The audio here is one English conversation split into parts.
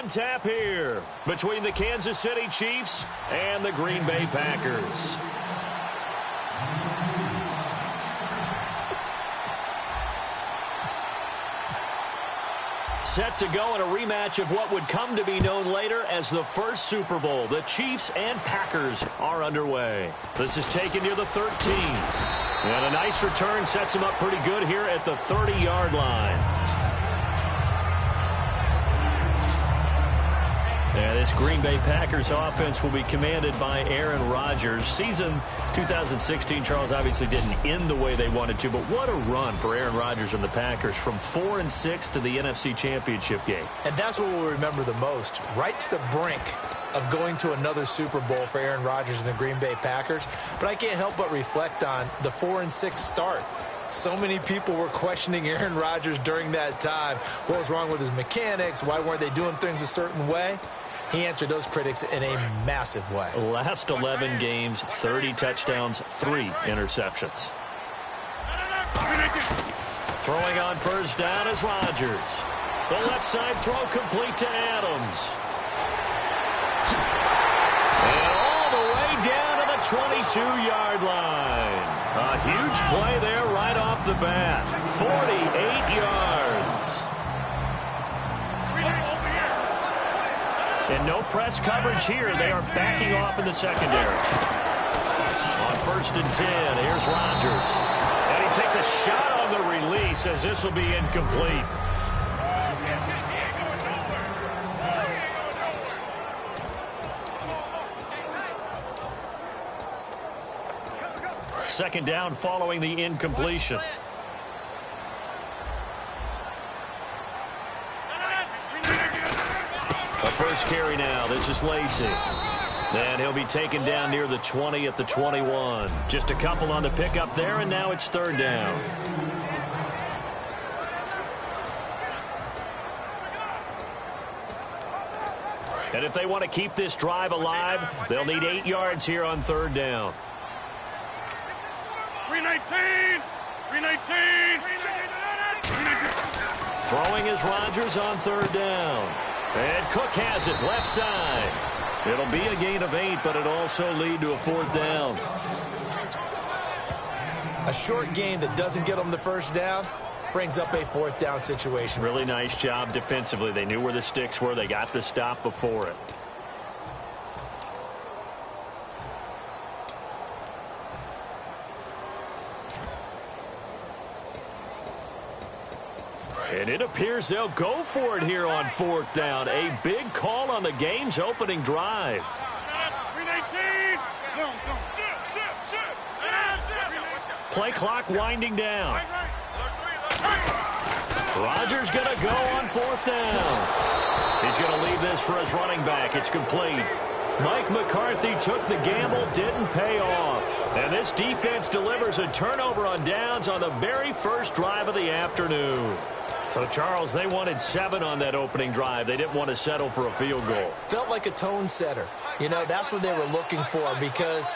tap here between the Kansas City Chiefs and the Green Bay Packers. Set to go in a rematch of what would come to be known later as the first Super Bowl. The Chiefs and Packers are underway. This is taken near the 13. And a nice return sets him up pretty good here at the 30-yard line. And this Green Bay Packers offense will be commanded by Aaron Rodgers. Season 2016, Charles, obviously didn't end the way they wanted to, but what a run for Aaron Rodgers and the Packers from 4-6 to the NFC Championship game. And that's what we'll remember the most, right to the brink of going to another Super Bowl for Aaron Rodgers and the Green Bay Packers. But I can't help but reflect on the 4-6 start. So many people were questioning Aaron Rodgers during that time. What was wrong with his mechanics? Why weren't they doing things a certain way? He answered those critics in a massive way. Last 11 games, 30 touchdowns, 3 interceptions. Throwing on first down is Rodgers. The left side throw complete to Adams. And all the way down to the 22-yard line. A huge play there right off the bat. 48 yards. And no press coverage here. They are backing off in the secondary. On 1st and 10, here's Rodgers. And he takes a shot on the release as this will be incomplete. Second down following the incompletion. First carry now. This is Lacy. And he'll be taken down near the 20 at the 21. Just a couple on the pickup there, and now it's 3rd down. And if they want to keep this drive alive, they'll need 8 yards here on 3rd down. 319! 319! Throwing is Rodgers on 3rd down. And Cook has it left side. It'll be a gain of 8, but it'll also lead to a 4th down. A short gain that doesn't get them the first down brings up a 4th down situation. Really nice job defensively. They knew where the sticks were. They got the stop before it. And it appears they'll go for it here on 4th down. A big call on the game's opening drive. 319! Play clock winding down. Rodgers going to go on 4th down. He's going to leave this for his running back. It's complete. Mike McCarthy took the gamble, didn't pay off. And this defense delivers a turnover on downs on the very first drive of the afternoon. So, Charles, they wanted 7 on that opening drive. They didn't want to settle for a field goal. Felt like a tone setter. You know, that's what they were looking for, because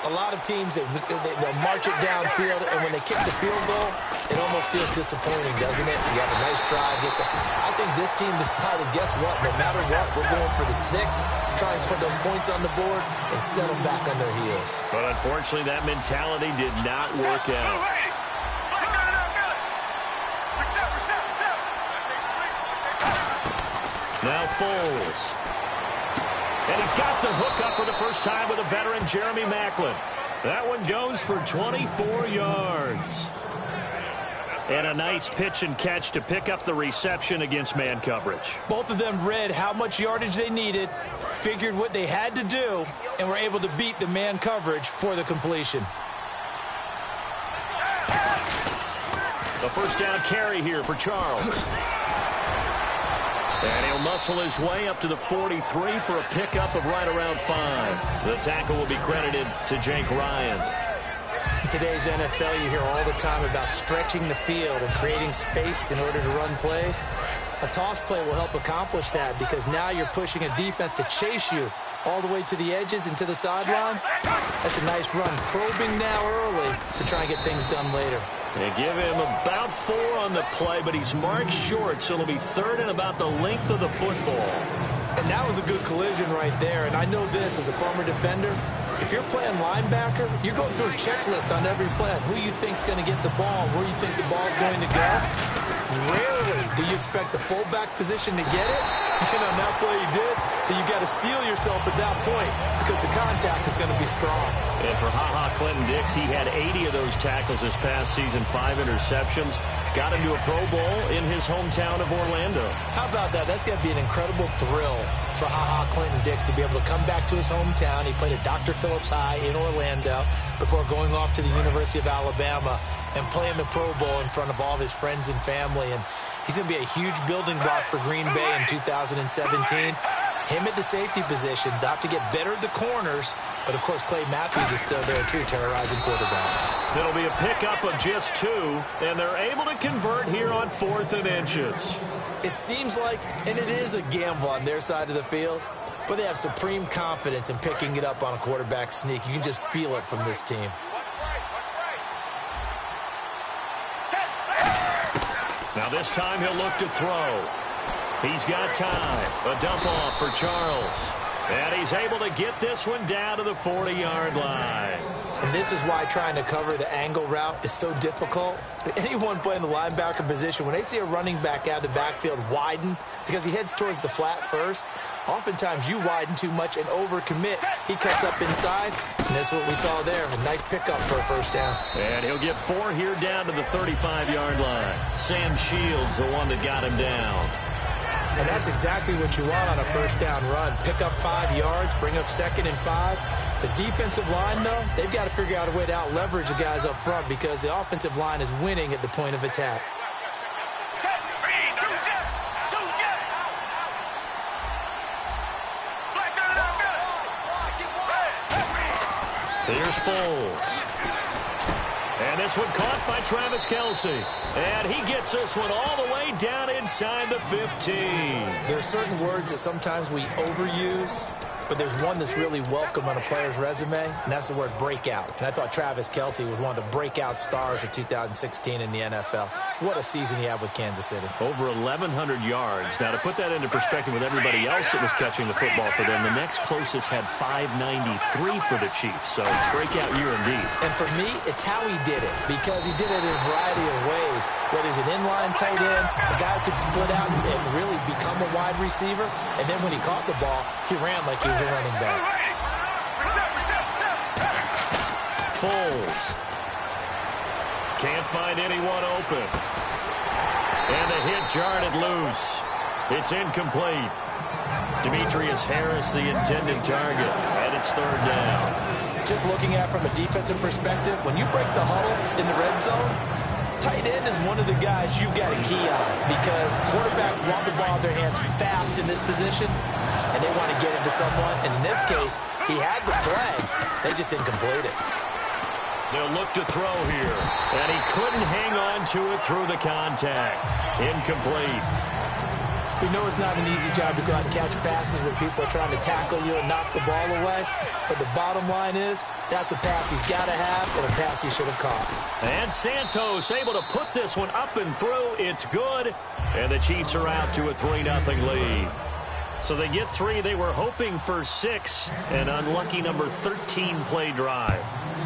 a lot of teams, they'll march it downfield, and when they kick the field goal, it almost feels disappointing, doesn't it? You have a nice drive. I think this team decided, guess what? No matter what, we're going for the 6, try and put those points on the board and settle back on their heels. But unfortunately, that mentality did not work out. Now Foles. And he's got the hook up for the first time with a veteran, Jeremy Maclin. That one goes for 24 yards. And a nice pitch and catch to pick up the reception against man coverage. Both of them read how much yardage they needed, figured what they had to do, and were able to beat the man coverage for the completion. The first down carry here for Charles. And he'll muscle his way up to the 43 for a pickup of right around 5. The tackle will be credited to Jake Ryan. In today's NFL, you hear all the time about stretching the field and creating space in order to run plays. A toss play will help accomplish that, because now you're pushing a defense to chase you all the way to the edges and to the sideline. That's a nice run, probing now early to try and get things done later. They give him about 4 on the play, but he's marked short, so it'll be 3rd and about the length of the football. And that was a good collision right there. And I know this as a former defender. If you're playing linebacker, you're going through a checklist on every play. Who you think's going to get the ball, where you think the ball's going to go. Rarely do you expect the fullback position to get it. And on that play he did. So you got to steel yourself at that point because the contact is going to be strong. And for Clinton-Dix, he had 80 of those tackles this past season, 5 interceptions. Got him to a Pro Bowl in his hometown of Orlando. How about that? That's going to be an incredible thrill for Clinton-Dix to be able to come back to his hometown. He played at Dr. Phillips High in Orlando before going off to the University of Alabama and playing the Pro Bowl in front of all of his friends and family. And he's going to be a huge building block for Green Bay in 2017. Him at the safety position, about to get better at the corners, but of course Clay Matthews is still there too, terrorizing quarterbacks. It'll be a pickup of just 2, and they're able to convert here on 4th and inches. It seems like, and it is a gamble on their side of the field, but they have supreme confidence in picking it up on a quarterback sneak. You can just feel it from this team. Now this time he'll look to throw. He's got time. A dump off for Charles. And he's able to get this one down to the 40-yard line. And this is why trying to cover the angle route is so difficult. Anyone playing the linebacker position, when they see a running back out of the backfield widen, because he heads towards the flat first, oftentimes you widen too much and overcommit. He cuts up inside, and that's what we saw there. A nice pickup for a first down. And he'll get 4 here down to the 35-yard line. Sam Shields, the one that got him down. And that's exactly what you want on a first down run. Pick up 5 yards, bring up 2nd and 5. The defensive line, though, they've got to figure out a way to out-leverage the guys up front because the offensive line is winning at the point of attack. Here's Foles. And this one caught by Travis Kelce. And he gets this one all the way down inside the 15. There are certain words that sometimes we overuse, but there's one that's really welcome on a player's resume, and that's the word breakout. And I thought Travis Kelce was one of the breakout stars of 2016 in the NFL. What a season he had with Kansas City. Over 1,100 yards. Now, to put that into perspective with everybody else that was catching the football for them, the next closest had 593 for the Chiefs. So, breakout year indeed. And for me, it's how he did it, because he did it in a variety of ways. Whether he's an inline tight end, a guy who could split out and really become a wide receiver, and then when he caught the ball, he ran like he was a running back. Foles. Can't find anyone open. And the hit jarred it loose. It's incomplete. Demetrius Harris, the intended target, and it's 3rd down. Just looking at it from a defensive perspective, when you break the huddle in the red zone, tight end is one of the guys you've got a key on because quarterbacks want the ball in their hands fast in this position, and they want to get it to someone. And in this case, he had the play. They just didn't complete it. They'll look to throw here, and he couldn't hang on to it through the contact. Incomplete. We know it's not an easy job to go out and catch passes when people are trying to tackle you and knock the ball away. But the bottom line is, that's a pass he's got to have and a pass he should have caught. And Santos able to put this one up and through. It's good. And the Chiefs are out to a 3-0 lead. So they get 3. They were hoping for 6. An unlucky number 13 play drive.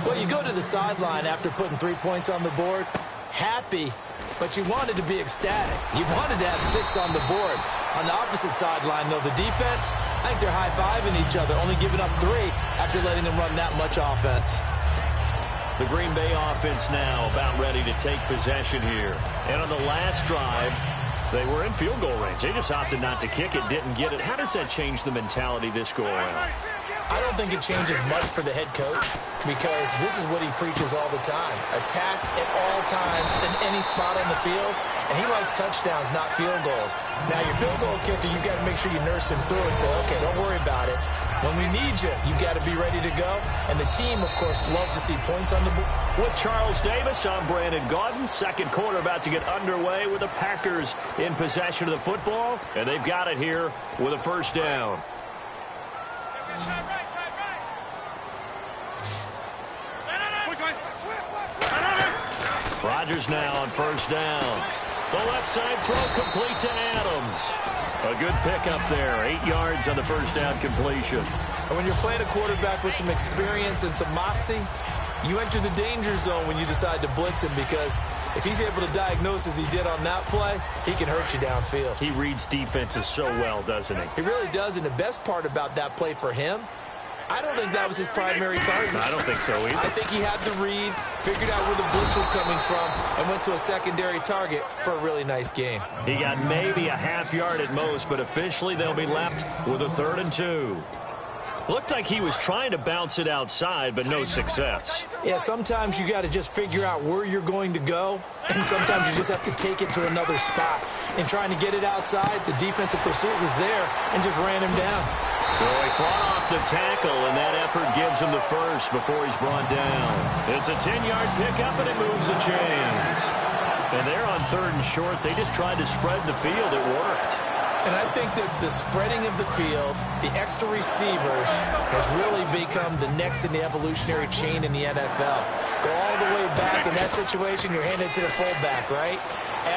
Well, you go to the sideline after putting 3 points on the board, happy, but you wanted to be ecstatic. You wanted to have 6 on the board. On the opposite sideline, though, the defense, I think they're high-fiving each other, only giving up 3 after letting them run that much offense. The Green Bay offense now about ready to take possession here. And on the last drive, they were in field goal range. They just opted not to kick it, didn't get it. How does that change the mentality this go-around? I don't think it changes much for the head coach because this is what he preaches all the time. Attack at all times in any spot on the field, and he likes touchdowns, not field goals. Now, your field goal kicker, you've got to make sure you nurse him through and say, okay, don't worry about it. When we need you, you've got to be ready to go. And the team, of course, loves to see points on the board. With Charles Davis, I'm Brandon Gaudin. Second quarter about to get underway with the Packers in possession of the football. And they've got it here with a first down. Rodgers now on first down. The left side throw complete to Adams. A good pickup there. 8 yards on the first down completion. And when you're playing a quarterback with some experience and some moxie, you enter the danger zone when you decide to blitz him, because if he's able to diagnose as he did on that play, he can hurt you downfield. He reads defenses so well, doesn't he? He really does, and the best part about that play for him, I don't think that was his primary target. I don't think so either. I think he had the read, figured out where the blitz was coming from, and went to a secondary target for a really nice game. He got maybe a half yard at most, but officially they'll be left with a 3rd and 2. Looked like he was trying to bounce it outside, but no success. Yeah, sometimes you got to just figure out where you're going to go, and sometimes you just have to take it to another spot. And trying to get it outside, the defensive pursuit was there and just ran him down. So he fought off the tackle, and that effort gives him the first before he's brought down. It's a 10-yard pickup, and it moves the chains. And they're on 3rd and short. They just tried to spread the field. It worked. And I think that the spreading of the field, the extra receivers, has really become the next in the evolutionary chain in the NFL. Go all the way back in that situation, you're handed to the fullback, right?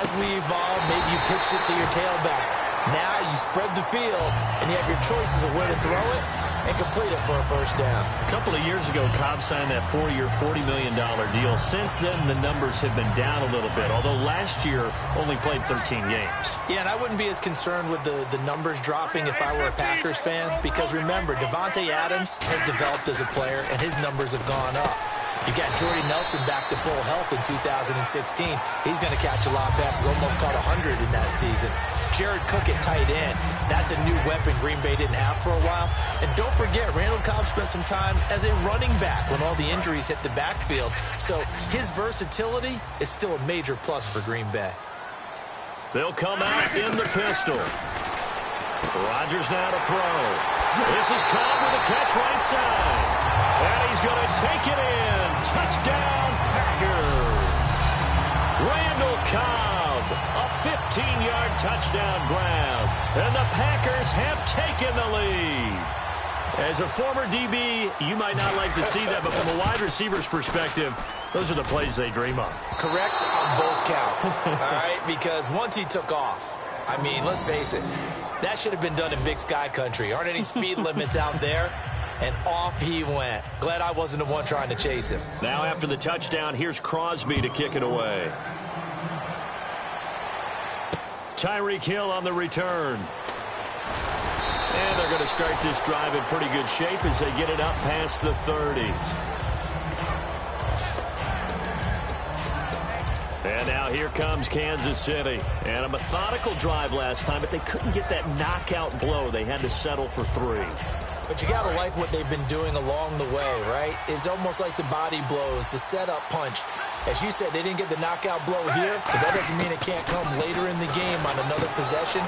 As we evolve, maybe you pitched it to your tailback. Now you spread the field, and you have your choices of where to throw it and complete it for a first down. A couple of years ago, Cobb signed that 4-year, $40 million deal. Since then, the numbers have been down a little bit, although last year only played 13 games. Yeah, and I wouldn't be as concerned with the numbers dropping if I were a Packers fan, because remember, Davante Adams has developed as a player, and his numbers have gone up. You got Jordy Nelson back to full health in 2016. He's going to catch a lot of passes, almost caught 100 in that season. Jared Cook at tight end. That's a new weapon Green Bay didn't have for a while. And don't forget, Randall Cobb spent some time as a running back when all the injuries hit the backfield. So his versatility is still a major plus for Green Bay. They'll come out in the pistol. Rodgers now to throw. This is Cobb with a catch right side. And he's going to take it in. Touchdown, Packers. Randall Cobb, a 15-yard touchdown grab. And the Packers have taken the lead. As a former DB, you might not like to see that, but from a wide receiver's perspective, those are the plays they dream of. Correct on both counts, all right? Because once he took off, I mean, let's face it, that should have been done in Big Sky Country. Aren't any speed limits out there? And off he went. Glad I wasn't the one trying to chase him. Now after the touchdown, here's Crosby to kick it away. Tyreek Hill on the return. And they're going to start this drive in pretty good shape as they get it up past the 30. And now here comes Kansas City. And a methodical drive last time, but they couldn't get that knockout blow. They had to settle for 3. But you got to like what they've been doing along the way, right? It's almost like the body blows, the setup punch. As you said, they didn't get the knockout blow here, but that doesn't mean it can't come later in the game on another possession.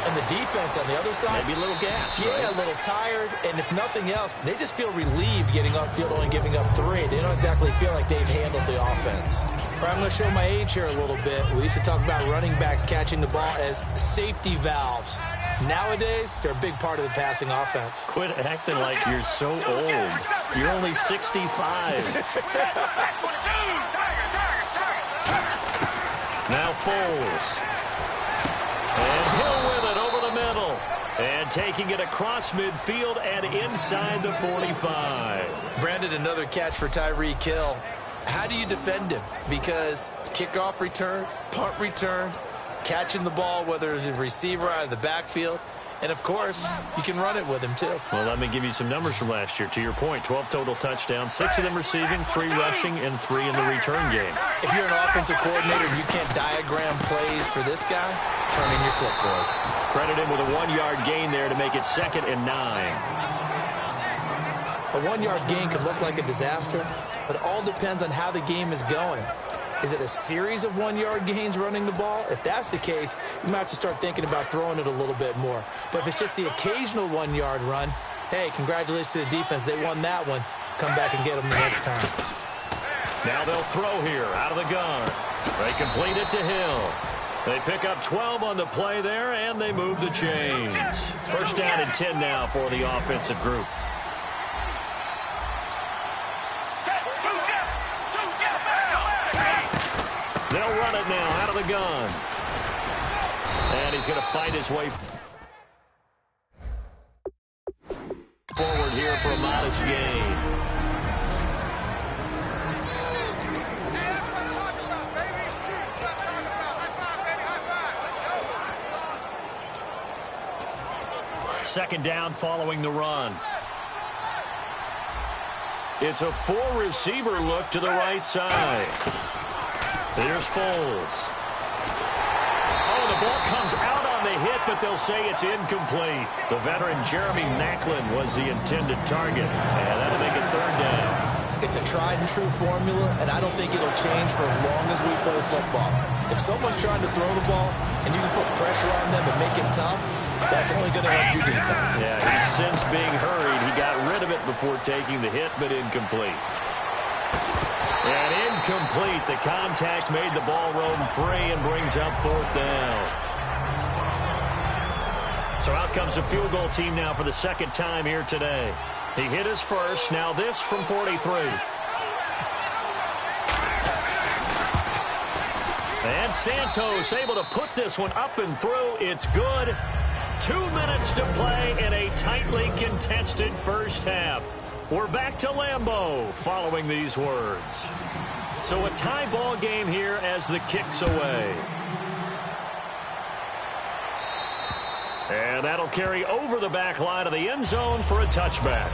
And the defense on the other side, maybe a little gas, yeah, right? A little tired. And if nothing else, they just feel relieved getting upfield, only giving up 3. They don't exactly feel like they've handled the offense. All right, I'm going to show my age here a little bit. We used to talk about running backs catching the ball as safety valves. Nowadays, they're a big part of the passing offense. Quit acting like you're so old. You're only 65. Now Foles. And Hill with it over the middle. And taking it across midfield and inside the 45. Brandon, another catch for Tyreek Hill. How do you defend him? Because kickoff return, punt return, catching the ball, whether it's a receiver out of the backfield, and, of course, you can run it with him, too. Well, let me give you some numbers from last year. To your point, 12 total touchdowns, 6 of them receiving, 3 rushing, and 3 in the return game. If you're an offensive coordinator and you can't diagram plays for this guy, turn in your clipboard. Credit him with a 1-yard gain there to make it 2nd and 9. A 1-yard gain could look like a disaster, but it all depends on how the game is going. Is it a series of 1-yard gains running the ball? If that's the case, you might have to start thinking about throwing it a little bit more. But if it's just the occasional 1-yard run, hey, congratulations to the defense. They won that one. Come back and get them the next time. Now they'll throw here out of the gun. They complete it to Hill. They pick up 12 on the play there, and they move the chains. First down and 10 now for the offensive group. They'll run it now out of the gun. he's going to fight his way forward here for a modest gain. Second down following the run. It's a four-receiver look to the right side. There's Foles. Oh, the ball comes out on the hit, but they'll say it's incomplete. The veteran Jeremy Maclin was the intended target, and that'll make it third down. It's a tried-and-true formula, and I don't think it'll change for as long as we play football. If someone's trying to throw the ball and you can put pressure on them and make it tough, that's only going to help your defense. Yeah, he's since being hurried. He got rid of it before taking the hit, but incomplete. And incomplete. The contact made the ball roam free and brings up fourth down. So out comes the field goal team now for the second time here today. He hit his first. Now this from 43. And Santos able to put this one up and through. It's good. 2 minutes to play in a tightly contested first half. We're back to Lambeau following these words. So a tie ball game here as the kick's away. And that'll carry over the back line of the end zone for a touchback.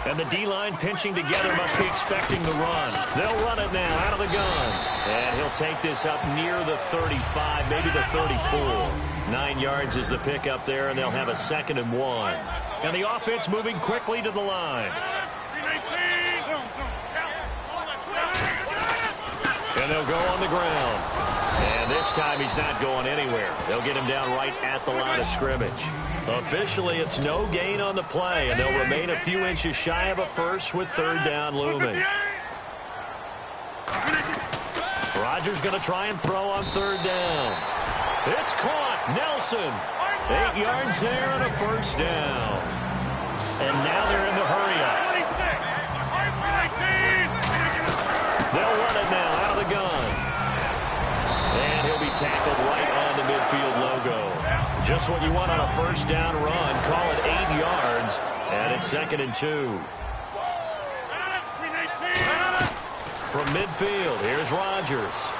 And the D-line pinching together must be expecting the run. They'll run it now out of the gun. And he'll take this up near the 35, maybe the 34. 9 yards is the pickup there, and they'll have a 2nd and 1. And the offense moving quickly to the line. And they'll go on the ground. And this time he's not going anywhere. They'll get him down right at the line of scrimmage. Officially, it's no gain on the play, and they'll remain a few inches shy of a first with third down looming. Rodgers going to try and throw on third down. It's caught. Nelson. 8 yards there and a first down. And now they're in the hurry-up. They'll run it now out of the gun. And he'll be tackled right on the midfield logo. Just what you want on a first down run. Call it 8 yards. And it's 2nd and 2. From midfield, here's Rodgers.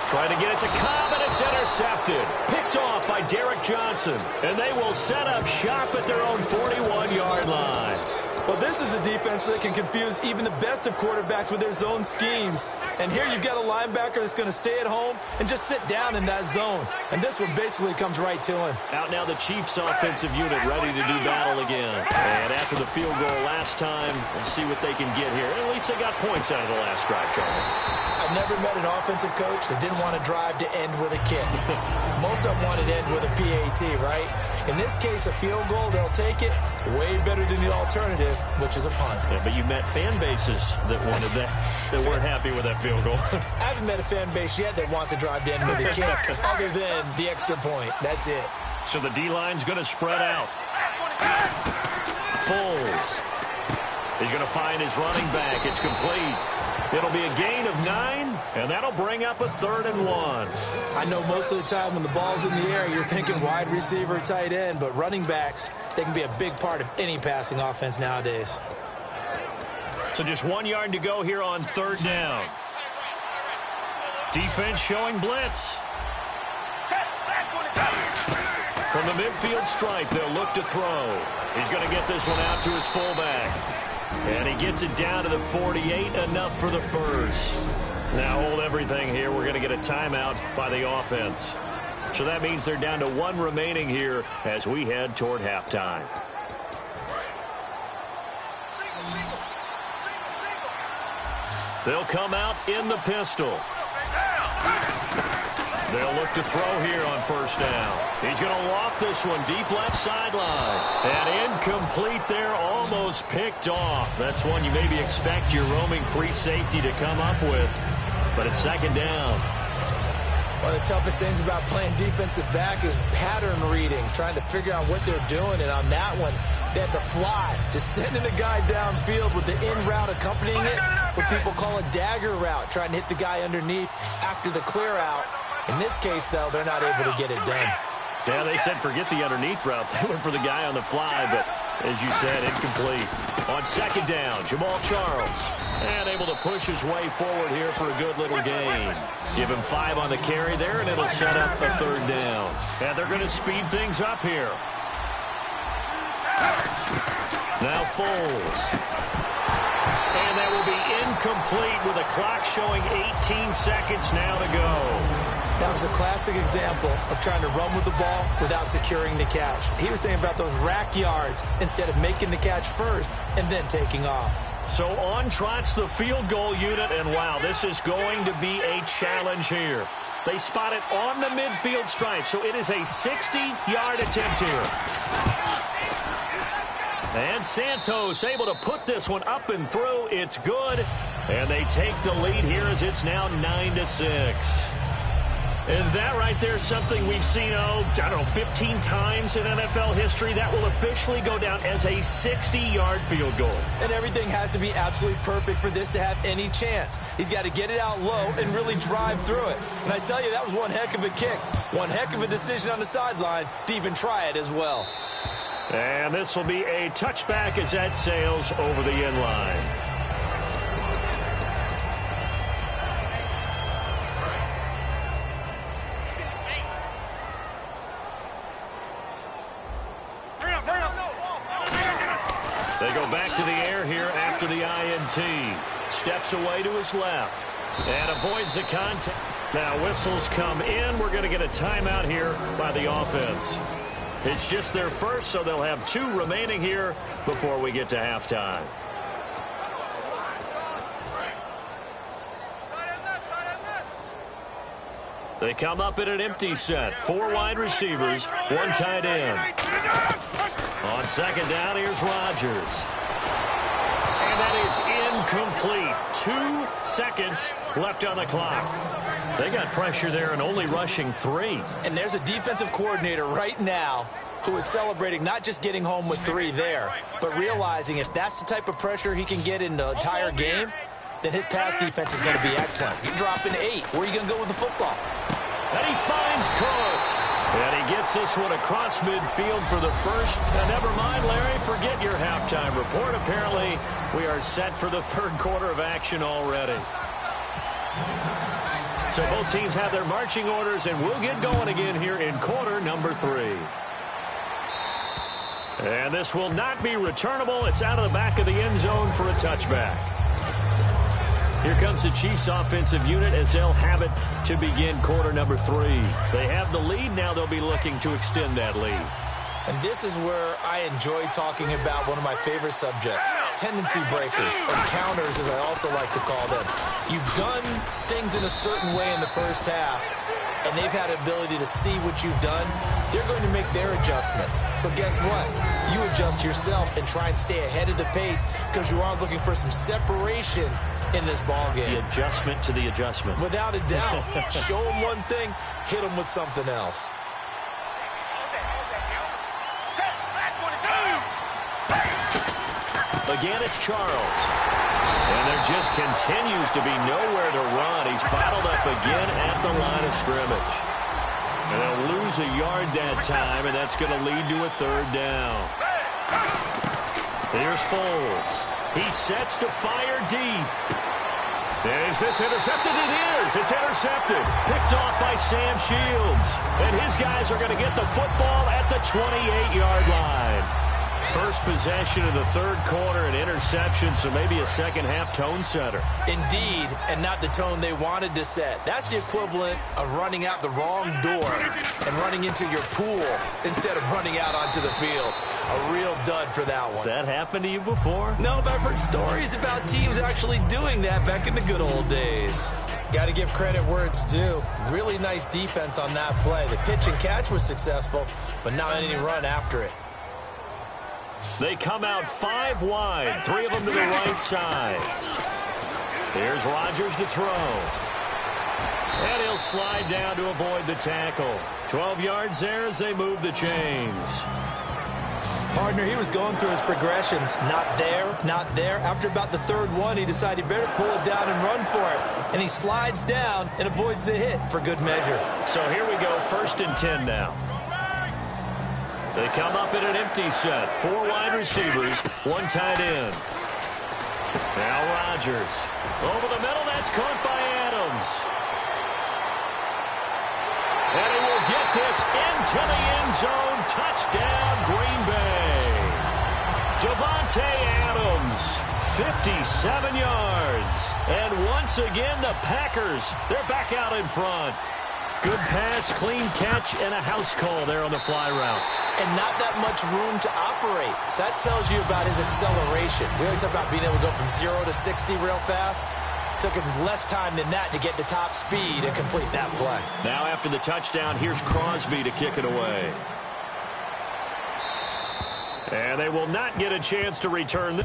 Trying to get it to Cobb, and it's intercepted. Picked off by Derek Johnson. And they will set up shop at their own 41-yard line. Well, this is a defense that can confuse even the best of quarterbacks with their zone schemes. And here you've got a linebacker that's going to stay at home and just sit down in that zone. And this one basically comes right to him. Out now the Chiefs offensive unit ready to do battle again. And after the field goal last time, we'll see what they can get here. At least they got points out of the last drive, Charles. I've never met an offensive coach that didn't want to drive to end with a kick. Most of them wanted to end with a PAT, right? In this case, a field goal, they'll take it. Way better than the alternative, which is a punt. Yeah, but you met fan bases that wanted that, that weren't happy with that field goal. I haven't met a fan base yet that wants to drive to end with a kick, other than the extra point. That's it. So the D-line's going to spread out. Foles. He's going to find his running back. It's complete. It'll be a gain of 9, and that'll bring up a 3rd and 1. I know most of the time when the ball's in the air, you're thinking wide receiver, tight end, but running backs, they can be a big part of any passing offense nowadays. So just 1 yard to go here on third down. Defense showing blitz. From the midfield stripe, they'll look to throw. He's going to get this one out to his fullback. And he gets it down to the 48, enough for the first. Now hold everything here. We're going to get a timeout by the offense. So that means they're down to 1 remaining here as we head toward halftime. They'll come out in the pistol. They'll look to throw here on first down. He's going to loft this one deep left sideline. And incomplete there, almost picked off. That's one you maybe expect your roaming free safety to come up with. But it's second down. One of the toughest things about playing defensive back is pattern reading, trying to figure out what they're doing. And on that one, they had to fly, just sending a guy downfield with the in route accompanying it, what people call a dagger route, trying to hit the guy underneath after the clear out. In this case, though, they're not able to get it done. Yeah, they said forget the underneath route. They went for the guy on the fly, but as you said, incomplete. On second down, Jamal Charles. And able to push his way forward here for a good little gain. Give him 5 on the carry there, and it'll set up a third down. And they're going to speed things up here. Now Foles. And that will be incomplete with a clock showing 18 seconds now to go. That was a classic example of trying to run with the ball without securing the catch. He was thinking about those rack yards instead of making the catch first and then taking off. So on trots the field goal unit, and wow, this is going to be a challenge here. They spot it on the midfield stripe, so it is a 60-yard attempt here. And Santos able to put this one up and through. It's good, and they take the lead here as it's now 9-6. And that right there is something we've seen, I don't know, 15 times in NFL history. That will officially go down as a 60-yard field goal. And everything has to be absolutely perfect for this to have any chance. He's got to get it out low and really drive through it. And I tell you, that was one heck of a kick. One heck of a decision on the sideline to even try it as well. And this will be a touchback as that sails over the end line. They go back to the air here after the INT. Steps away to his left and avoids the contact. Now whistles come in. We're going to get a timeout here by the offense. It's just their first, so they'll have 2 remaining here before we get to halftime. They come up in an empty set. 4 wide receivers, 1 tight end. On second down, here's Rodgers. And that is incomplete. 2 seconds left on the clock. They got pressure there and only rushing 3. And there's a defensive coordinator right now who is celebrating not just getting home with 3 there, but realizing if that's the type of pressure he can get in the entire game, then his pass defense is going to be excellent. You're dropping 8. Where are you going to go with the football? And he finds Cook. And he gets this one across midfield for the first. And never mind, Larry, forget your halftime report. Apparently, we are set for the third quarter of action already. So both teams have their marching orders, and we'll get going again here in quarter number 3. And this will not be returnable. It's out of the back of the end zone for a touchback. Here comes the Chiefs offensive unit as they'll have it to begin quarter number 3. They have the lead. Now they'll be looking to extend that lead. And this is where I enjoy talking about one of my favorite subjects, tendency breakers, or counters as I also like to call them. You've done things in a certain way in the first half, and they've had the ability to see what you've done. They're going to make their adjustments. So guess what? You adjust yourself and try and stay ahead of the pace because you are looking for some separation in this ball game. The adjustment to the adjustment. Without a doubt. Show them one thing, hit them with something else. Again, it's Charles. And there just continues to be nowhere to run. He's bottled up again at the line of scrimmage. And they'll lose a yard that time, and that's going to lead to a third down. Here's Foles. He sets to fire deep. Is this intercepted? It is. It's intercepted. Picked off by Sam Shields. And his guys are going to get the football at the 28-yard line. First possession of the third quarter, an interception, so maybe a second-half tone setter. Indeed, and not the tone they wanted to set. That's the equivalent of running out the wrong door and running into your pool instead of running out onto the field. A real dud for that one. Has that happened to you before? No, but I've heard stories about teams actually doing that back in the good old days. Got to give credit where it's due. Really nice defense on that play. The pitch and catch was successful, but not any run after it. They come out 5 wide, 3 of them to the right side. Here's Rodgers to throw. And he'll slide down to avoid the tackle. 12 yards there as they move the chains. Partner, he was going through his progressions. Not there, not there. After about the third one, he decided he better pull it down and run for it. And he slides down and avoids the hit for good measure. So here we go, 1st and 10 now. They come up in an empty set. 4 wide receivers, 1 tight end. Now Rodgers. Over the middle, that's caught by Adams. And he will get this into the end zone. Touchdown, Green Bay. Davante Adams, 57 yards. And once again, the Packers, they're back out in front. Good pass, clean catch, and a house call there on the fly route. And not that much room to operate. So that tells you about his acceleration. We always talk about being able to go from 0 to 60 real fast. Took him less time than that to get to top speed and complete that play. Now after the touchdown, here's Crosby to kick it away. And they will not get a chance to return.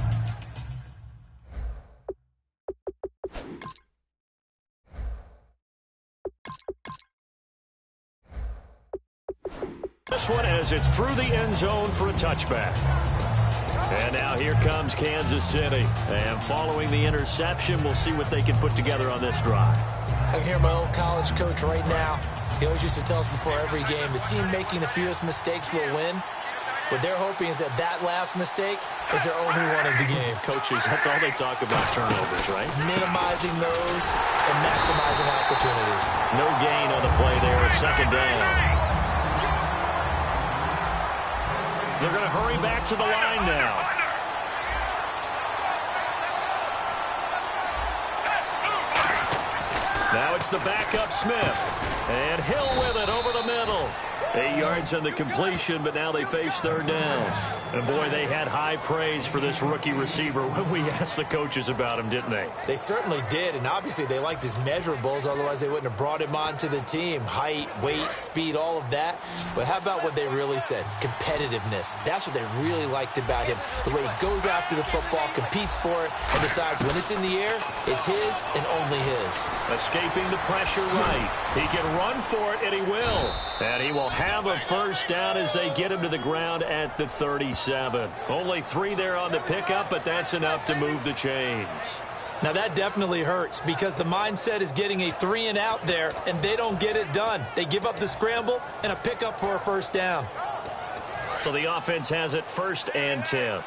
This one as it's through the end zone for a touchback. And now here comes Kansas City. And following the interception, we'll see what they can put together on this drive. I can hear my old college coach right now. He always used to tell us before every game, the team making the fewest mistakes will win. What they're hoping is that that last mistake is their only one of the game. Coaches, that's all they talk about, turnovers, right? Minimizing those and maximizing opportunities. No gain on the play there, 2nd down. They're going to hurry back to the line now. Now it's the backup Smith. And Hill with it over the middle. 8 yards on the completion, but now they face 3rd down. And, boy, they had high praise for this rookie receiver when we asked the coaches about him, didn't they? They certainly did, and obviously they liked his measurables. Otherwise, they wouldn't have brought him onto the team. Height, weight, speed, all of that. But how about what they really said? Competitiveness. That's what they really liked about him. The way he goes after the football, competes for it, and decides when it's in the air, it's his and only his. Escaping the pressure right. He can run for it, and he will. And he will have a 1st down as they get him to the ground at the 37. Only 3 there on the pickup, but that's enough to move the chains. Now that definitely hurts because the mindset is getting a 3 and out there, and they don't get it done. They give up the scramble and a pickup for a 1st down. So the offense has it 1st and 10.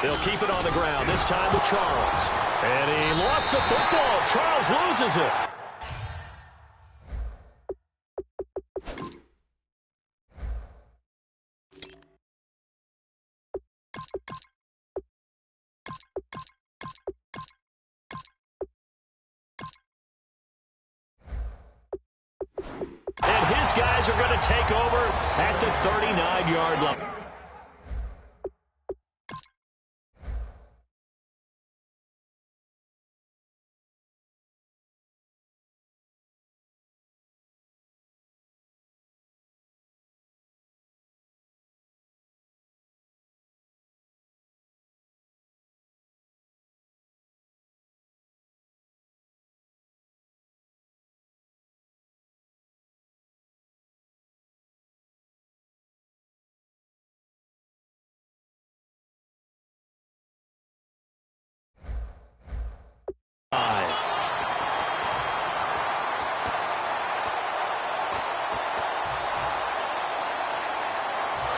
They'll keep it on the ground, this time with Charles. And he lost the football. Charles loses it. And his guys are going to take over at the 39-yard line.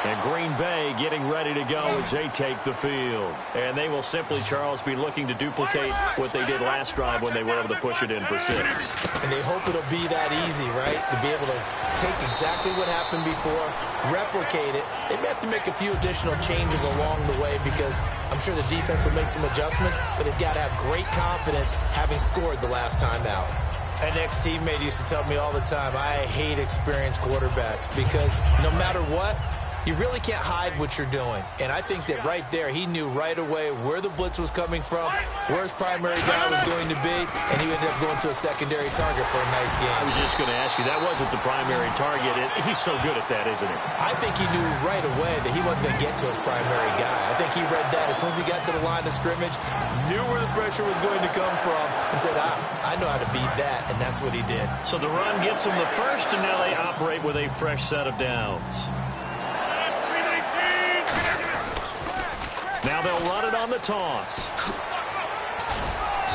And Green Bay getting ready to go as they take the field. And they will simply, Charles, be looking to duplicate what they did last drive when they were able to push it in for 6. And they hope it'll be that easy, right? To be able to take exactly what happened before, replicate it. They may have to make a few additional changes along the way because I'm sure the defense will make some adjustments, but they've got to have great confidence having scored the last time out. An ex-teammate used to tell me all the time, I hate experienced quarterbacks because no matter what, You really can't hide what you're doing. And I think that right there, he knew right away where the blitz was coming from, where his primary guy was going to be, and he ended up going to a secondary target for a nice game. I was just going to ask you, that wasn't the primary target. He's so good at that, isn't he? I think he knew right away that he wasn't going to get to his primary guy. I think he read that as soon as he got to the line of scrimmage, knew where the pressure was going to come from, and said, I know how to beat that, and that's what he did. So the run gets him the first, and now they operate with a fresh set of downs. Now they'll run it on the toss.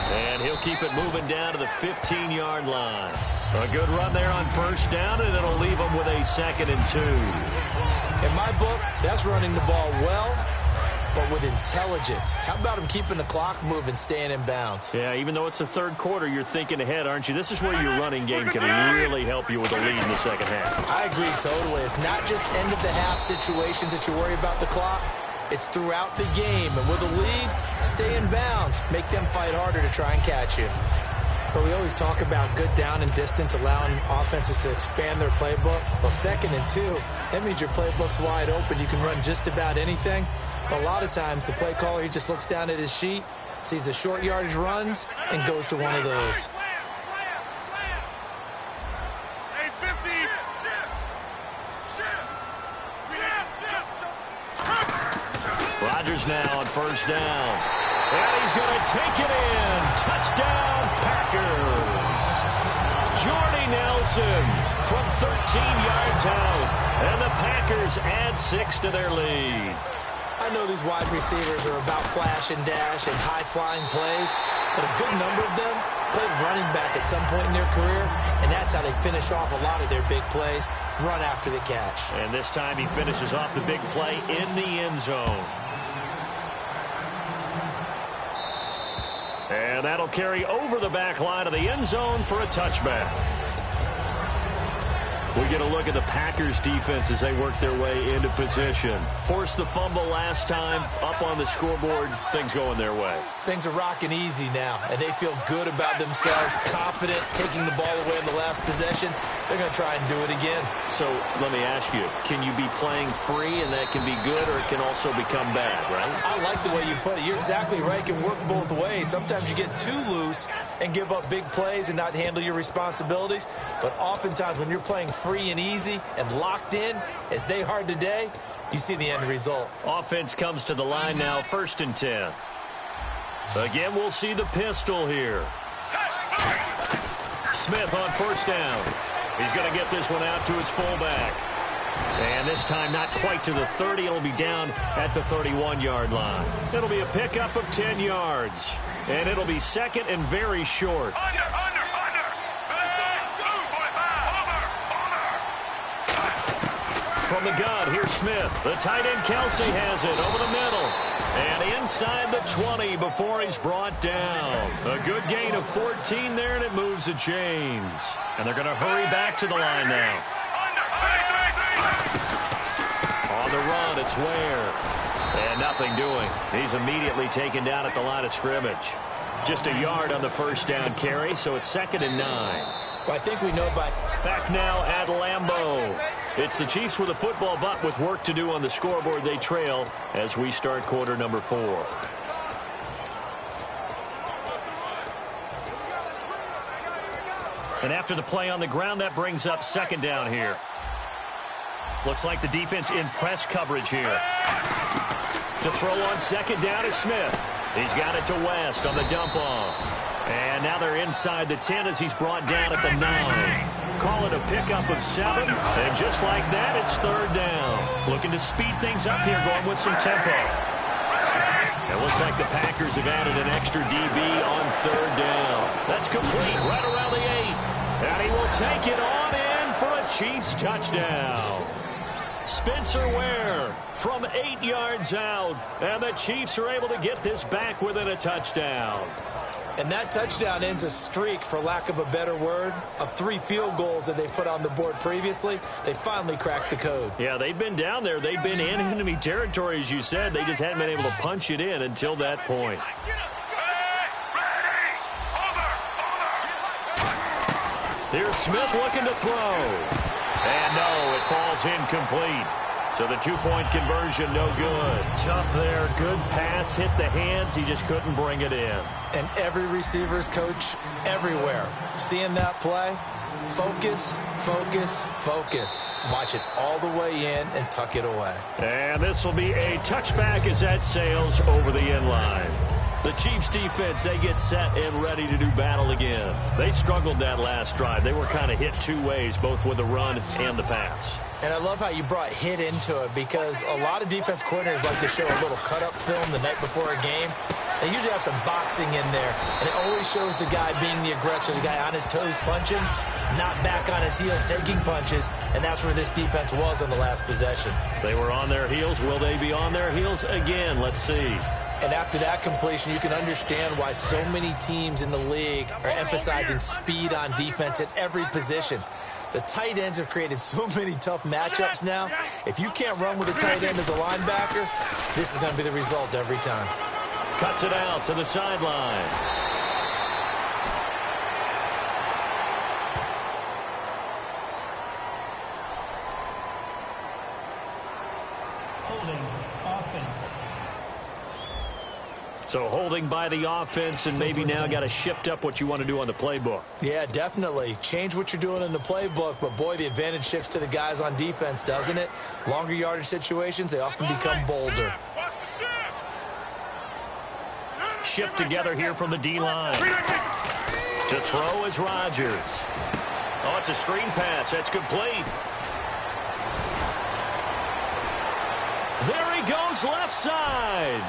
And he'll keep it moving down to the 15-yard line. A good run there on first down, and it'll leave them with a 2nd and 2. In my book, that's running the ball well, but with intelligence. How about him keeping the clock moving, staying in bounds? Yeah, even though it's the third quarter, you're thinking ahead, aren't you? This is where your running game can really help you with a lead in the second half. I agree totally. It's not just end-of-the-half situations that you worry about the clock. It's throughout the game. And with a lead, stay in bounds. Make them fight harder to try and catch you. But we always talk about good down and distance, allowing offenses to expand their playbook. Well, 2nd and 2, that means your playbook's wide open. You can run just about anything. But a lot of times, the play caller, he just looks down at his sheet, sees the short yardage runs, and goes to one of those. Rodgers now on first down. And he's going to take it in. Touchdown, Packers. Jordy Nelson from 13 yards out. And the Packers add 6 to their lead. I know these wide receivers are about flash and dash and high-flying plays, but a good number of them played running back at some point in their career, and that's how they finish off a lot of their big plays, run after the catch. And this time he finishes off the big play in the end zone. And that'll carry over the back line of the end zone for a touchback. We get a look at the Packers defense as they work their way into position. Forced the fumble last time, up on the scoreboard, things going their way. Things are rocking easy now, and they feel good about themselves, confident, taking the ball away in the last possession. They're going to try and do it again. So let me ask you, can you be playing free and that can be good, or it can also become bad, right? I like the way you put it. You're exactly right. It can work both ways. Sometimes you get too loose and give up big plays and not handle your responsibilities. But oftentimes when you're playing free and easy and locked in, as they are today, you see the end result. Offense comes to the line now, 1st and 10. Again, we'll see the pistol here. Smith on first down. He's going to get this one out to his fullback. And this time not quite to the 30. It'll be down at the 31-yard line. It'll be a pickup of 10 yards. And it'll be 2nd and very short. From the gun, here's Smith. The tight end, Kelsey, has it over the middle. And inside the 20 before he's brought down. A good gain of 14 there, and it moves the chains. And they're going to hurry back to the line now. On the run, it's Ware. And nothing doing. He's immediately taken down at the line of scrimmage. Just a yard on the first down carry, so it's 2nd and 9. Well, I think we know by... Back now at Lambeau. It's the Chiefs with a football, but with work to do on the scoreboard. They trail as we start quarter number 4. And after the play on the ground, that brings up 2nd down here. Looks like the defense in press coverage here. To throw on 2nd down is Smith. He's got it to West on the dump off. And now they're inside the 10 as he's brought down at the 9. Call it a pickup of 7. And just like that, it's 3rd down. Looking to speed things up here, going with some tempo. It looks like the Packers have added an extra DB on 3rd down. That's complete right around the 8. And he will take it on in for a Chiefs touchdown. Spencer Ware from 8 yards out. And the Chiefs are able to get this back within a touchdown. And that touchdown ends a streak, for lack of a better word, of 3 field goals that they put on the board previously. They finally cracked the code. Yeah, they've been down there. They've been in enemy territory, as you said. They just hadn't been able to punch it in until that point. Here's Smith looking to throw. And no, it falls incomplete. So the two-point conversion, no good. Tough there. Good pass, hit the hands. He just couldn't bring it in. And every receiver's coach everywhere. Seeing that play, focus, focus, focus. Watch it all the way in and tuck it away. And this will be a touchback as that sails over the end line. The Chiefs defense, they get set and ready to do battle again. They struggled that last drive. They were kind of hit two ways, both with the run and the pass. And I love how you brought hit into it, because a lot of defense coordinators like to show a little cut-up film the night before a game. They usually have some boxing in there, and it always shows the guy being the aggressor, the guy on his toes punching, not back on his heels taking punches, and that's where this defense was on the last possession. They were on their heels. Will they be on their heels again? Let's see. And after that completion, you can understand why so many teams in the league are emphasizing speed on defense at every position. The tight ends have created so many tough matchups now. If you can't run with a tight end as a linebacker, this is going to be the result every time. Cuts it out to the sideline. Holding offense. So holding by the offense, and maybe now got to shift up what you want to do on the playbook. Yeah, definitely. Change what you're doing in the playbook, but boy, the advantage shifts to the guys on defense, doesn't it? Longer yardage situations, they often become bolder. Shift together here from the D-line. To throw is Rodgers. Oh, it's a screen pass. That's complete. There he goes, left side.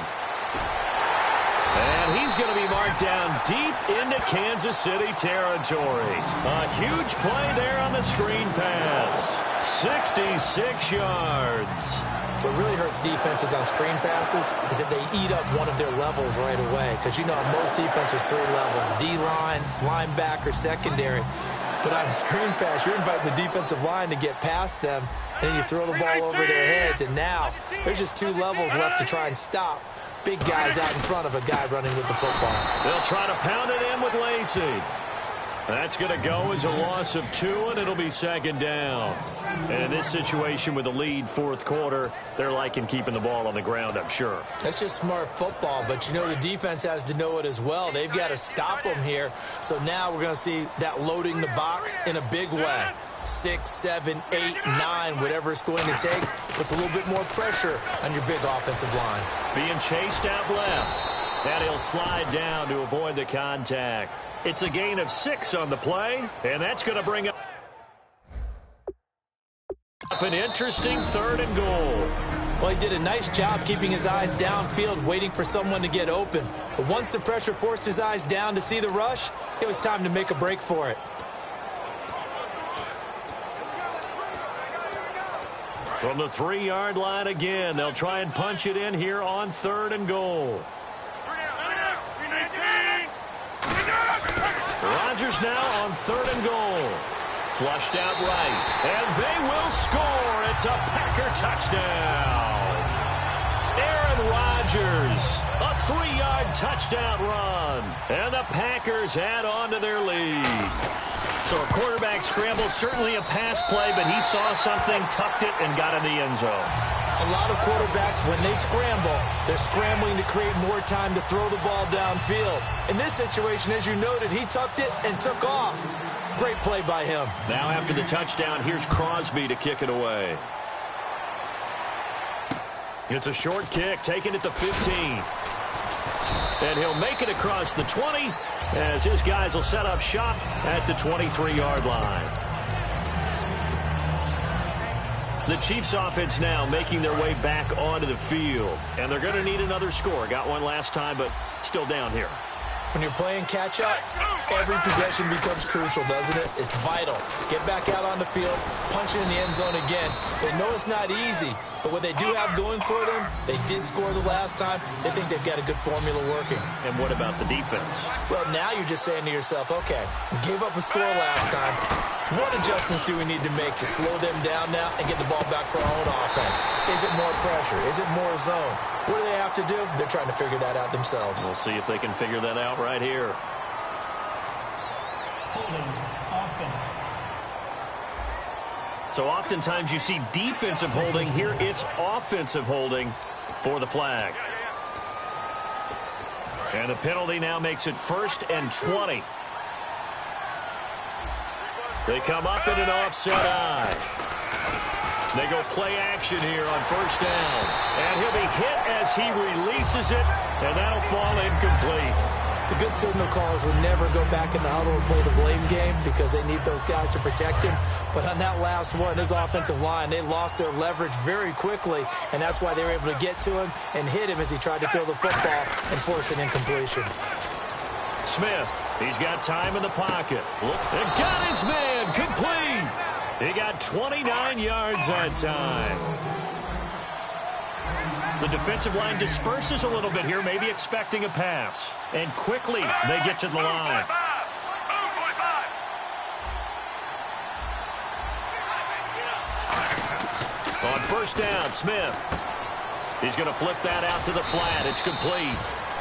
And he's going to be marked down deep into Kansas City territory. A huge play there on the screen pass. 66 yards. What really hurts defenses on screen passes is that they eat up one of their levels right away. Because, you know, most defenses, 3 levels: D-line, linebacker, secondary. But on a screen pass, you're inviting the defensive line to get past them, and then you throw the ball over their heads. And now there's just 2 levels left to try and stop big guys out in front of a guy running with the football. They'll try to pound it in with Lacey. That's going to go as a loss of 2, and it'll be second down. And in this situation with the lead, fourth quarter, they're liking keeping the ball on the ground, I'm sure. That's just smart football, but you know the defense has to know it as well. They've got to stop them here. So now we're going to see that loading the box in a big way. 6, 7, 8, 9, whatever it's going to take, puts a little bit more pressure on your big offensive line. Being chased out left. And he'll slide down to avoid the contact. It's a gain of 6 on the play, and that's going to bring up an interesting 3rd and goal. Well, he did a nice job keeping his eyes downfield, waiting for someone to get open. But once the pressure forced his eyes down to see the rush, it was time to make a break for it. From the 3-yard line again, they'll try and punch it in here on 3rd and goal. Rodgers now on 3rd and goal. Flushed out right. And they will score. It's a Packer touchdown. Aaron Rodgers, a 3-yard touchdown run. And the Packers add on to their lead. So a quarterback scramble, certainly a pass play, but he saw something, tucked it, and got in the end zone. A lot of quarterbacks, when they scramble, they're scrambling to create more time to throw the ball downfield. In this situation, as you noted, he tucked it and took off. Great play by him. Now after the touchdown, here's Crosby to kick it away. It's a short kick, taken at the 15. And he'll make it across the 20 as his guys will set up shop at the 23-yard line. The Chiefs offense now making their way back onto the field. And they're going to need another score. Got one last time, but still down here. When you're playing catch-up, every possession becomes crucial, doesn't it? It's vital. Get back out on the field, punch it in the end zone again. They know it's not easy, but what they do have going for them, they did score the last time. They think they've got a good formula working. And what about the defense? Well, now you're just saying to yourself, okay, we gave up a score last time. What adjustments do we need to make to slow them down now and get the ball back for our own offense? Is it more pressure? Is it more zone? What do they have to do? They're trying to figure that out themselves. We'll see if they can figure that out right here. Holding offense. So oftentimes you see defensive holding. Here it's offensive holding for the flag. And the penalty now makes it 1st and 20. They come up in an offset eye. They go play action here on 1st down. And he'll be hit as he releases it, and that'll fall incomplete. The good signal callers would never go back in the huddle and play the blame game because they need those guys to protect him. But on that last one, his offensive line, they lost their leverage very quickly, and that's why they were able to get to him and hit him as he tried to throw the football and force an incompletion. Smith, he's got time in the pocket. And got his man complete. He got 29 yards that time. The defensive line disperses a little bit here, maybe expecting a pass. And quickly, they get to the line. On 1st down, Smith. He's going to flip that out to the flat. It's complete.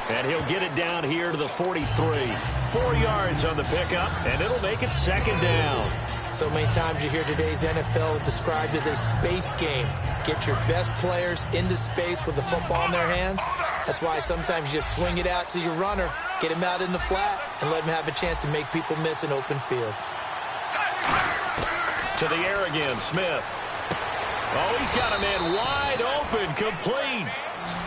And he'll get it down here to the 43. 4 yards on the pickup, and it'll make it 2nd down. So many times you hear today's NFL described as a space game. Get your best players into space with the football in their hands. That's why sometimes you just swing it out to your runner, get him out in the flat, and let him have a chance to make people miss an open field. To the air again, Smith. Oh, he's got a man wide open, complete.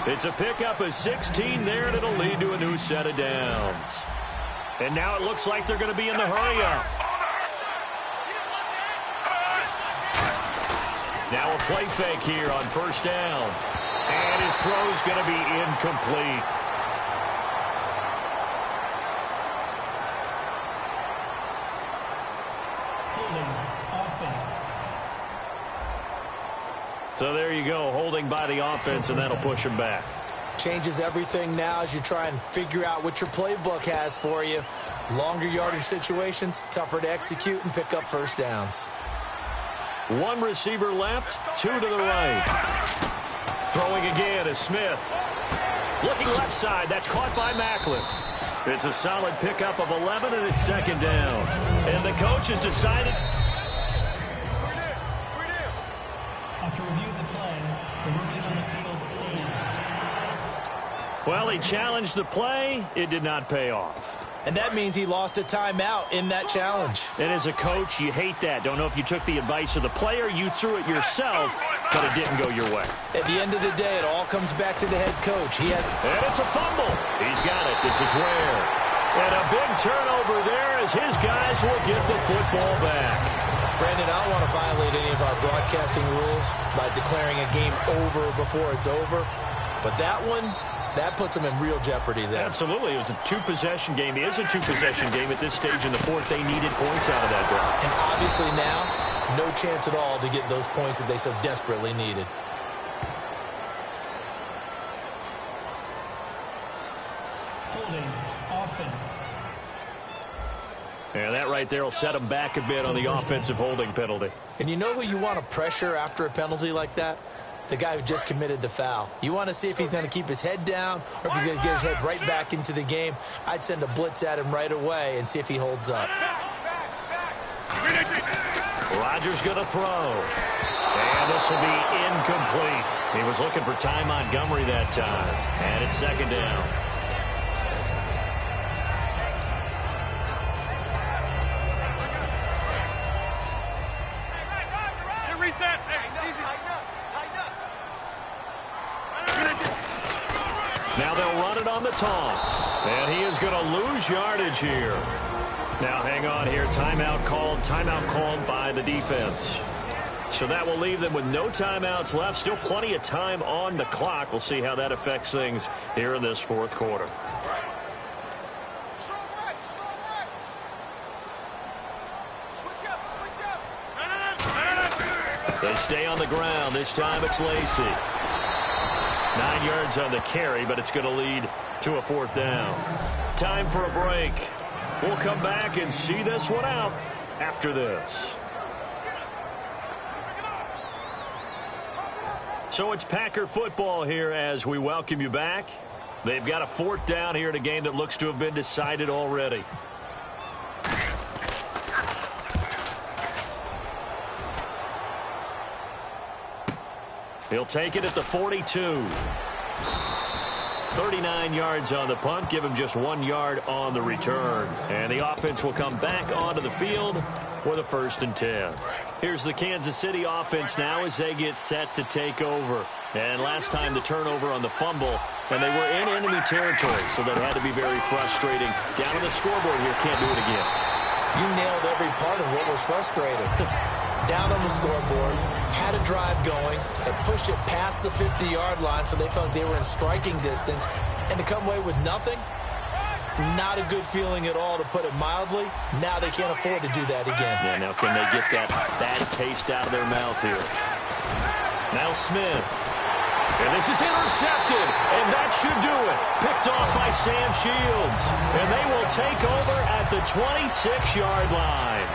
It's a pickup of 16 there, and it'll lead to a new set of downs. And now it looks like they're going to be in the hurry-up. Now a play fake here on 1st down. And his throw's going to be incomplete. Offense. So there you go, holding by the offense, and that'll push him back. Changes everything now as you try and figure out what your playbook has for you. Longer yardage situations, tougher to execute and pick up 1st downs. 1 receiver left, 2 to the right. Throwing again is Smith. Looking left side, that's caught by Macklin. It's a solid pickup of 11, and it's 2nd down. And the coach has decided. After review of the play, the ruling on the field stands. Well, he challenged the play. It did not pay off. And that means he lost a timeout in that challenge. And as a coach, you hate that. Don't know if you took the advice of the player, you threw it yourself, but it didn't go your way. At the end of the day, it all comes back to the head coach. And it's a fumble. He's got it. This is Ware. And a big turnover there as his guys will get the football back. Brandon, I don't want to violate any of our broadcasting rules by declaring a game over before it's over. But that one, that puts them in real jeopardy there. Absolutely. It was a 2-possession game. It is a 2-possession game at this stage in the 4th. They needed points out of that drive. And obviously now, no chance at all to get those points that they so desperately needed. Holding offense. And that right there will set them back a bit on the offensive holding penalty. And you know who you want to pressure after a penalty like that? The guy who just committed the foul. You want to see if he's going to keep his head down or if he's going to get his head right back into the game. I'd send a blitz at him right away and see if he holds up. Rodgers going to throw. And this will be incomplete. He was looking for Ty Montgomery that time. And it's 2nd down. Reset. Now they'll run it on the toss. And he is going to lose yardage here. Now hang on here. Timeout called by the defense. So that will leave them with no timeouts left. Still plenty of time on the clock. We'll see how that affects things here in this 4th quarter. They stay on the ground. This time it's Lacy. 9 yards on the carry, but it's going to lead to a 4th down. Time for a break. We'll come back and see this one out after this. So it's Packer football here as we welcome you back. They've got a 4th down here in a game that looks to have been decided already. He'll take it at the 42. 39 yards on the punt, give him just 1 yard on the return. And the offense will come back onto the field with a 1st and 10. Here's the Kansas City offense now as they get set to take over. And last time the turnover on the fumble, and they were in enemy territory, so that had to be very frustrating. Down on the scoreboard here, can't do it again. You nailed every part of what was frustrating. Down on the scoreboard, had a drive going, and pushed it past the 50-yard line so they felt they were in striking distance, and to come away with nothing, not a good feeling at all, to put it mildly. Now they can't afford to do that again. Yeah, now can they get that bad taste out of their mouth here? Now Smith. And this is intercepted, and that should do it. Picked off by Sam Shields. And they will take over at the 26-yard line.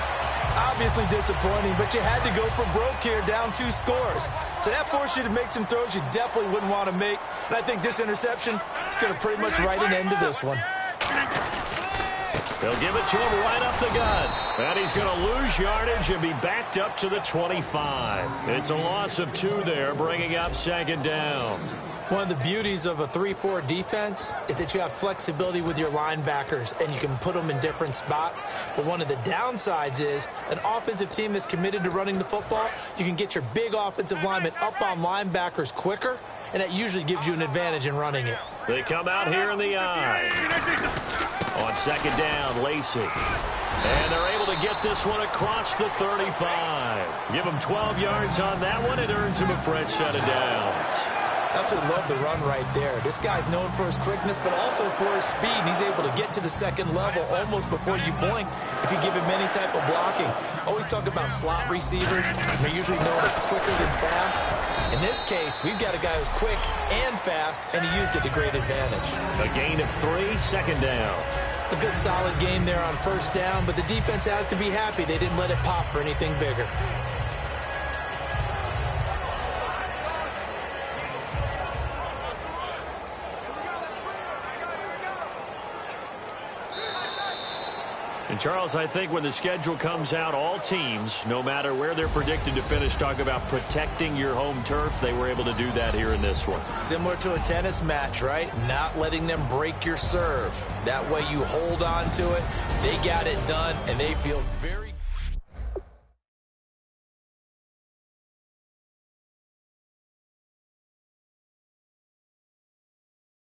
Obviously disappointing, but you had to go for broke here, down 2 scores. So that forced you to make some throws you definitely wouldn't want to make. And I think this interception is going to pretty much write an end to this one. They'll give it to him right up the gut. And he's going to lose yardage and be backed up to the 25. It's a loss of 2 there, bringing up 2nd down. One of the beauties of a 3-4 defense is that you have flexibility with your linebackers, and you can put them in different spots. But one of the downsides is an offensive team that's committed to running the football, you can get your big offensive linemen up on linebackers quicker, and that usually gives you an advantage in running it. They come out here in the eye. On 2nd down, Lacey. And they're able to get this one across the 35. Give him 12 yards on that one. It earns him a fresh set of downs. Absolutely love the run right there. This guy's known for his quickness, but also for his speed. He's able to get to the 2nd level almost before you blink if you give him any type of blocking. Always talk about slot receivers. They're usually known as quicker than fast. In this case, we've got a guy who's quick and fast, and he used it to great advantage. A gain of 3, 2nd down. A good solid game there on 1st down, but the defense has to be happy they didn't let it pop for anything bigger. And, Charles, I think when the schedule comes out, all teams, no matter where they're predicted to finish, talk about protecting your home turf. They were able to do that here in this one. Similar to a tennis match, right? Not letting them break your serve. That way you hold on to it. They got it done, and they feel very